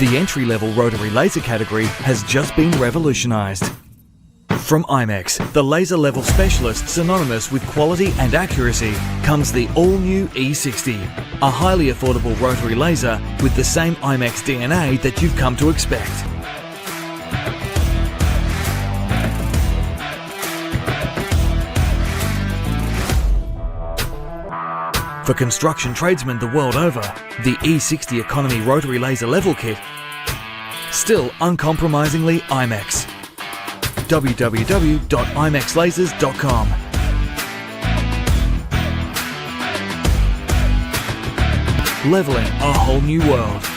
The entry-level rotary laser category has just been revolutionised. From iMEX, the laser level specialist synonymous with quality and accuracy, comes the all-new E60, a highly affordable rotary laser with the same iMEX DNA that you've come to expect. For construction tradesmen the world over, the E60 Economy Rotary Laser Level Kit, still uncompromisingly iMEX. www.imexlasers.com. Leveling a whole new world.